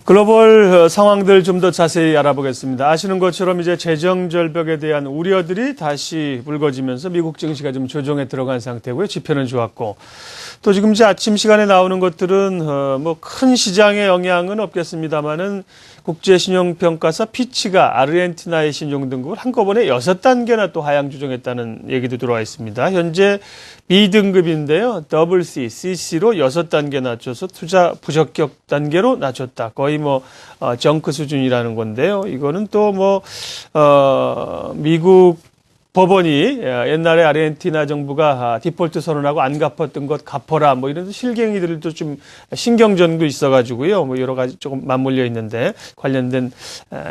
글로벌 상황들 좀 더 자세히 알아보겠습니다. 아시는 것처럼 이제 재정 절벽에 대한 우려들이 다시 불거지면서 미국 증시가 좀 조정에 들어간 상태고요. 지표는 좋았고 또 지금 이제 아침 시간에 나오는 것들은 뭐 큰 시장에 영향은 없겠습니다만은 국제신용평가사 피치가 아르헨티나의 신용등급을 한꺼번에 6단계나 또 하향 조정했다는 얘기도 들어와 있습니다. 현재 B등급인데요. CC로 6단계 낮춰서 투자 부적격 단계로 낮췄다. 거의 뭐 정크 수준이라는 건데요. 이거는 또 뭐 미국 법원이 옛날에 아르헨티나 정부가 디폴트 선언하고 안 갚았던 것 갚어라 뭐 이런 실갱이들도 좀 신경전도 있어가지고요. 뭐 여러 가지 조금 맞물려 있는데 관련된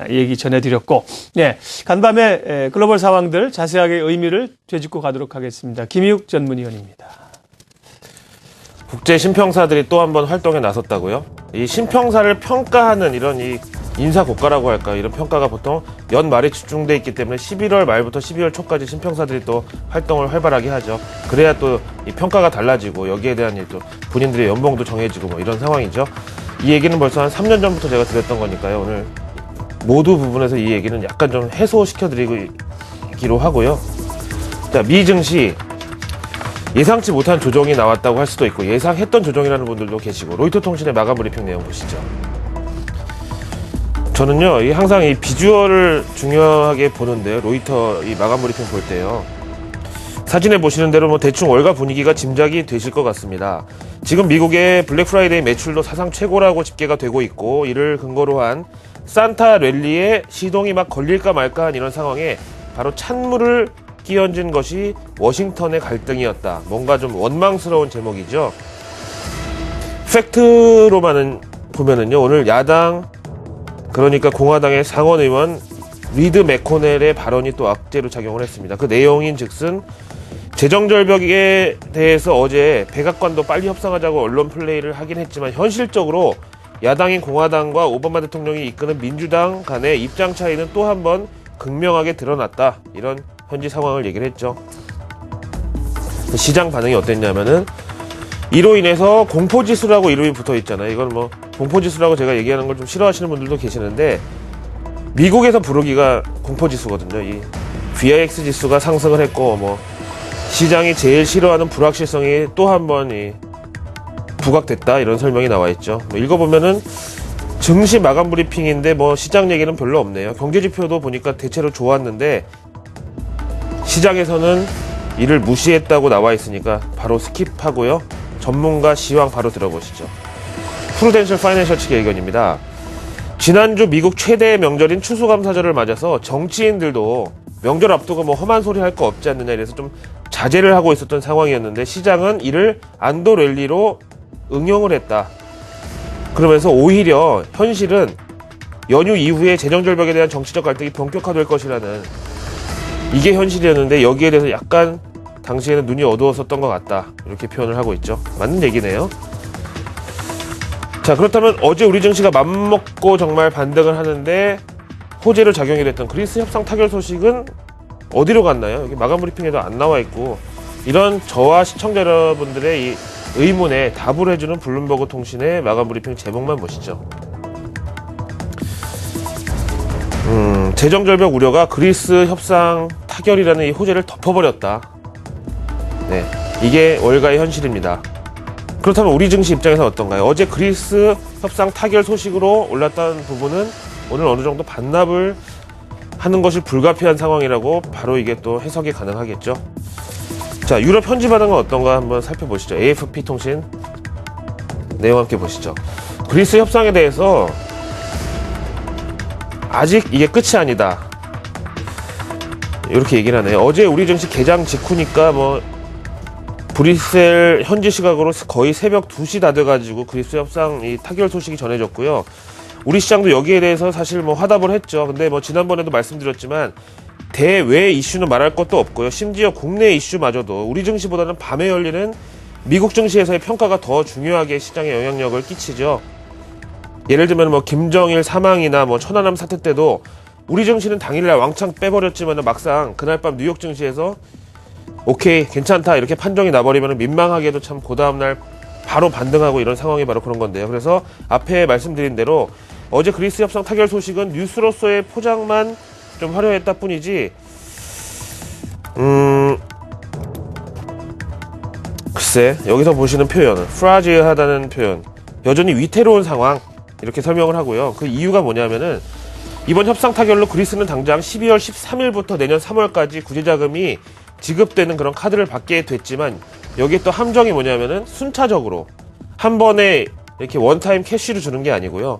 얘기 전해드렸고, 네, 간밤에 글로벌 상황들 자세하게 의미를 되짚고 가도록 하겠습니다. 김희욱 전문위원입니다. 국제 신평사들이 또 한 번 활동에 나섰다고요? 이 신평사를 평가하는 이런 이 인사 고가라고 할까, 이런 평가가 보통 연말에 집중돼 있기 때문에 11월 말부터 12월 초까지 신평사들이 또 활동을 활발하게 하죠. 그래야 또 이 평가가 달라지고 여기에 대한 또 본인들의 연봉도 정해지고 뭐 이런 상황이죠. 이 얘기는 벌써 한 3년 전부터 제가 드렸던 거니까요. 오늘 모두 부분에서 이 얘기는 약간 좀 해소시켜드리기로 하고요. 자, 미 증시 예상치 못한 조정이 나왔다고 할 수도 있고 예상했던 조정이라는 분들도 계시고, 로이터 통신의 마감 브리핑 내용 보시죠. 저는요, 항상 이 비주얼을 중요하게 보는데요. 로이터 이 마감 브리핑 볼 때요. 사진에 보시는 대로 뭐 대충 월가 분위기가 짐작이 되실 것 같습니다. 지금 미국의 블랙 프라이데이 매출도 사상 최고라고 집계가 되고 있고, 이를 근거로 한 산타 랠리에 시동이 막 걸릴까 말까 한 이런 상황에 바로 찬물을 끼얹은 것이 워싱턴의 갈등이었다. 뭔가 좀 원망스러운 제목이죠. 팩트로만은 보면은요, 오늘 야당, 그러니까 공화당의 상원 의원 리드 맥코넬의 발언이 또 악재로 작용을 했습니다. 그 내용인 즉슨 재정절벽에 대해서 어제 백악관도 빨리 협상하자고 언론 플레이를 하긴 했지만 현실적으로 야당인 공화당과 오바마 대통령이 이끄는 민주당 간의 입장 차이는 또 한 번 극명하게 드러났다. 이런 현지 상황을 얘기를 했죠. 시장 반응이 어땠냐면은 이로 인해서 공포지수라고 이름이 붙어 있잖아요. 이건 뭐 공포지수라고 제가 얘기하는 걸 좀 싫어하시는 분들도 계시는데, 미국에서 부르기가 공포지수거든요. 이 VIX 지수가 상승을 했고, 뭐 시장이 제일 싫어하는 불확실성이 또 한 번 부각됐다, 이런 설명이 나와 있죠. 뭐 읽어보면은 증시 마감 브리핑인데 뭐 시장 얘기는 별로 없네요. 경제지표도 보니까 대체로 좋았는데 시장에서는 이를 무시했다고 나와 있으니까 바로 스킵하고요. 전문가 시황 바로 들어보시죠. 프루덴셜 파이낸셜 측의 의견입니다. 지난주 미국 최대의 명절인 추수감사절을 맞아서 정치인들도 명절 앞두고 뭐 험한 소리 할 거 없지 않느냐 이래서 좀 자제를 하고 있었던 상황이었는데, 시장은 이를 안도 랠리로 응용을 했다. 그러면서 오히려 현실은 연휴 이후에 재정절벽에 대한 정치적 갈등이 본격화될 것이라는, 이게 현실이었는데 여기에 대해서 약간 당시에는 눈이 어두웠었던 것 같다, 이렇게 표현을 하고 있죠. 맞는 얘기네요. 자, 그렇다면 어제 우리 증시가 맘먹고 정말 반등을 하는데 호재로 작용이 됐던 그리스 협상 타결 소식은 어디로 갔나요? 여기 마감 브리핑에도 안 나와 있고, 이런 저와 시청자 여러분들의 이 의문에 답을 해주는 블룸버그 통신의 마감 브리핑 제목만 보시죠. 재정절벽 우려가 그리스 협상 타결이라는 이 호재를 덮어버렸다. 네, 이게 월가의 현실입니다. 그렇다면 우리 증시 입장에서 어떤가요? 어제 그리스 협상 타결 소식으로 올랐던 부분은 오늘 어느 정도 반납을 하는 것이 불가피한 상황이라고 바로 이게 또 해석이 가능하겠죠. 자, 유럽 현지 반응은 어떤가 한번 살펴보시죠. AFP 통신 내용 함께 보시죠. 그리스 협상에 대해서 아직 이게 끝이 아니다, 이렇게 얘기를 하네요. 어제 우리 증시 개장 직후니까 뭐 브뤼셀 현지 시각으로 거의 새벽 2시 다 돼가지고 그리스 협상 이 타결 소식이 전해졌고요. 우리 시장도 여기에 대해서 사실 뭐 화답을 했죠. 근데 뭐 지난번에도 말씀드렸지만 대외 이슈는 말할 것도 없고요. 심지어 국내 이슈마저도 우리 증시보다는 밤에 열리는 미국 증시에서의 평가가 더 중요하게 시장에 영향력을 끼치죠. 예를 들면 뭐 김정일 사망이나 뭐 천안함 사태 때도 우리 증시는 당일날 왕창 빼버렸지만 막상 그날 밤 뉴욕 증시에서 오케이 괜찮다 이렇게 판정이 나버리면 민망하게도 참 그 다음날 바로 반등하고 이런 상황이 바로 그런 건데요. 그래서 앞에 말씀드린 대로 어제 그리스 협상 타결 소식은 뉴스로서의 포장만 좀 화려했다 뿐이지, 글쎄, 여기서 보시는 표현, 프라지하다는 표현, 여전히 위태로운 상황, 이렇게 설명을 하고요. 그 이유가 뭐냐면은, 이번 협상 타결로 그리스는 당장 12월 13일부터 내년 3월까지 구제자금이 지급되는 그런 카드를 받게 됐지만, 여기에 또 함정이 뭐냐면은, 순차적으로 한 번에 이렇게 원타임 캐시로 주는 게 아니고요.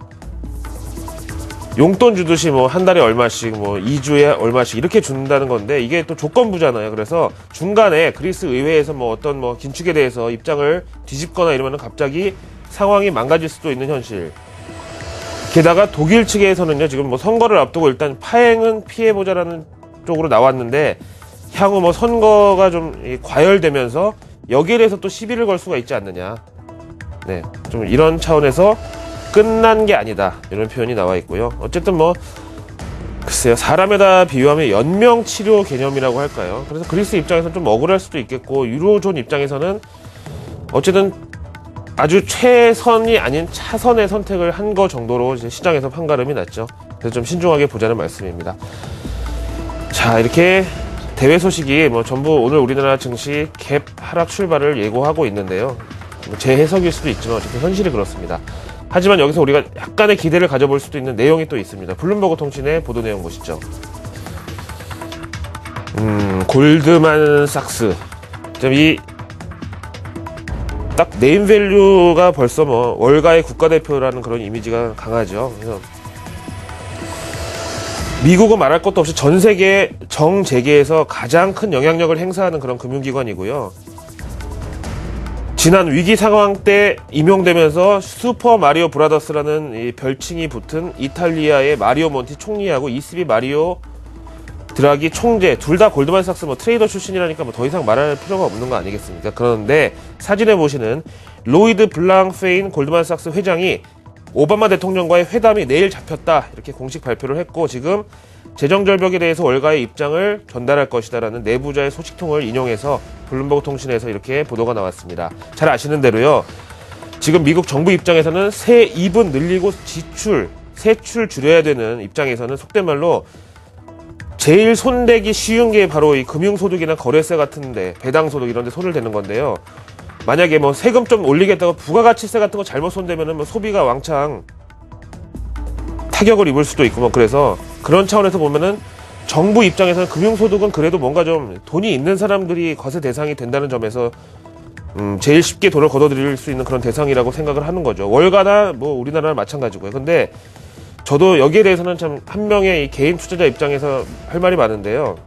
용돈 주듯이 뭐 한 달에 얼마씩, 뭐 2주에 얼마씩 이렇게 준다는 건데, 이게 또 조건부잖아요. 그래서 중간에 그리스 의회에서 뭐 어떤 뭐 긴축에 대해서 입장을 뒤집거나 이러면은 갑자기 상황이 망가질 수도 있는 현실. 게다가 독일 측에서는요, 지금 뭐 선거를 앞두고 일단 파행은 피해보자라는 쪽으로 나왔는데, 향후 뭐 선거가 좀 과열되면서 여기에 대해서 또 시비를 걸 수가 있지 않느냐. 네, 좀 이런 차원에서 끝난 게 아니다, 이런 표현이 나와 있고요. 어쨌든 뭐 글쎄요, 사람에다 비유하면 연명치료 개념이라고 할까요? 그래서 그리스 입장에서는 좀 억울할 수도 있겠고, 유로존 입장에서는 어쨌든 아주 최선이 아닌 차선의 선택을 한 거 정도로 이제 시장에서 판가름이 났죠. 그래서 좀 신중하게 보자는 말씀입니다. 자, 이렇게 대외 소식이 뭐 전부 오늘 우리나라 증시 갭 하락 출발을 예고하고 있는데요. 뭐 제 해석일 수도 있지만 어쨌든 현실이 그렇습니다. 하지만 여기서 우리가 약간의 기대를 가져볼 수도 있는 내용이 또 있습니다. 블룸버그 통신의 보도 내용 보시죠. 골드만삭스. 딱 네임밸류가 벌써 뭐 월가의 국가대표라는 그런 이미지가 강하죠. 그래서 미국은 말할 것도 없이 전 세계 정재계에서 가장 큰 영향력을 행사하는 그런 금융기관이고요. 지난 위기 상황 때 임용되면서 슈퍼 마리오 브라더스라는 이 별칭이 붙은 이탈리아의 마리오 몬티 총리하고 ECB 마리오 드라기 총재, 둘 다 골드만삭스 뭐 트레이더 출신이라니까 뭐 더 이상 말할 필요가 없는 거 아니겠습니까? 그런데 사진에 보시는 로이드 블랑페인 골드만삭스 회장이 오바마 대통령과의 회담이 내일 잡혔다, 이렇게 공식 발표를 했고, 지금 재정절벽에 대해서 월가의 입장을 전달할 것이다라는 내부자의 소식통을 인용해서 블룸버그 통신에서 이렇게 보도가 나왔습니다. 잘 아시는 대로요, 지금 미국 정부 입장에서는 세입은 늘리고 세출 줄여야 되는 입장에서는 속된 말로 제일 손대기 쉬운 게 바로 이 금융소득이나 거래세 같은데, 배당소득 이런 데 손을 대는 건데요. 만약에 뭐 세금 좀 올리겠다고 부가가치세 같은 거 잘못 손대면은 뭐 소비가 왕창 타격을 입을 수도 있고, 뭐 그래서 그런 차원에서 보면은 정부 입장에서는 금융소득은 그래도 뭔가 좀 돈이 있는 사람들이 과세 대상이 된다는 점에서 제일 쉽게 돈을 걷어들일 수 있는 그런 대상이라고 생각을 하는 거죠. 월가나 뭐 우리나라랑 마찬가지고요. 근데 저도 여기에 대해서는 참 한 명의 이 개인 투자자 입장에서 할 말이 많은데요.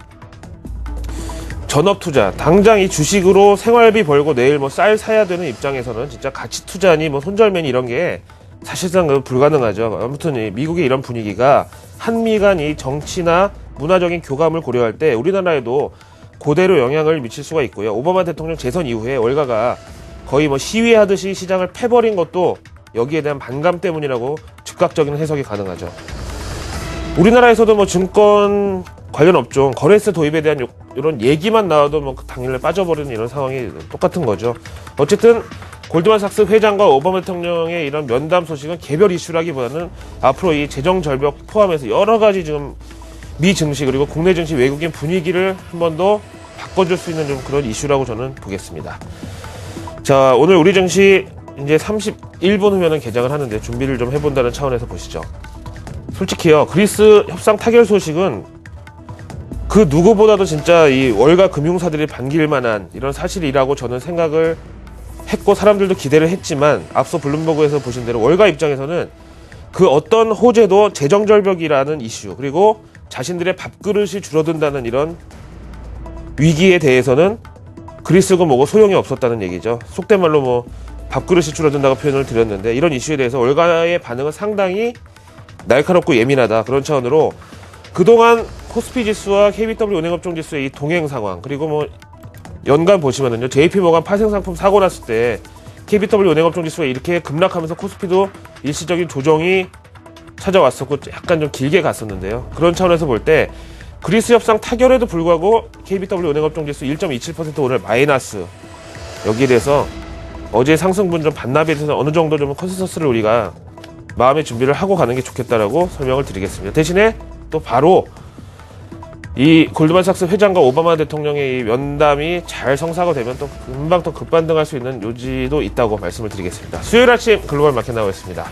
전업 투자, 당장 이 주식으로 생활비 벌고 내일 뭐 쌀 사야 되는 입장에서는 진짜 가치 투자니 뭐 손절매니 이런 게 사실상 불가능하죠. 아무튼 이 미국의 이런 분위기가 한미 간 이 정치나 문화적인 교감을 고려할 때 우리나라에도 그대로 영향을 미칠 수가 있고요. 오바마 대통령 재선 이후에 월가가 거의 뭐 시위하듯이 시장을 패버린 것도 여기에 대한 반감 때문이라고 즉각적인 해석이 가능하죠. 우리나라에서도 뭐 증권 관련 업종 거래세 도입에 대한 이런 얘기만 나와도 뭐 당일에 빠져버리는 이런 상황이 똑같은 거죠. 어쨌든 골드만삭스 회장과 오바마 대통령의 이런 면담 소식은 개별 이슈라기보다는 앞으로 이 재정 절벽 포함해서 여러 가지 지금 미 증시 그리고 국내 증시 외국인 분위기를 한 번 더 바꿔줄 수 있는 좀 그런 이슈라고 저는 보겠습니다. 자, 오늘 우리 증시 이제 31분 후면은 개장을 하는데 준비를 좀 해본다는 차원에서 보시죠. 솔직히요, 그리스 협상 타결 소식은 그 누구보다도 진짜 이 월가 금융사들이 반길 만한 이런 사실이라고 저는 생각을 했고, 사람들도 기대를 했지만 앞서 블룸버그에서 보신 대로 월가 입장에서는 그 어떤 호재도 재정절벽이라는 이슈, 그리고 자신들의 밥그릇이 줄어든다는 이런 위기에 대해서는 그리스고 뭐고 소용이 없었다는 얘기죠. 속된 말로 뭐 밥그릇이 줄어든다고 표현을 드렸는데, 이런 이슈에 대해서 월가의 반응은 상당히 날카롭고 예민하다. 그런 차원으로 그동안 코스피 지수와 KBW 은행업종 지수의 이 동행 상황, 그리고 뭐 연간 보시면은요, JP모간 파생상품 사고 났을 때 KBW 은행업종 지수가 이렇게 급락하면서 코스피도 일시적인 조정이 찾아왔었고 약간 좀 길게 갔었는데요. 그런 차원에서 볼 때 그리스 협상 타결에도 불구하고 KBW 은행업종 지수 1.27% 오늘 마이너스, 여기에 대해서 어제 상승분 좀 반납에 대해서 어느 정도 좀 컨센서스를 우리가 마음의 준비를 하고 가는 게 좋겠다라고 설명을 드리겠습니다. 대신에 또 바로 이 골드만삭스 회장과 오바마 대통령의 이 면담이 잘 성사가 되면 또 금방 또 급반등할 수 있는 요지도 있다고 말씀을 드리겠습니다. 수요일 아침 글로벌 마켓 나오겠습니다.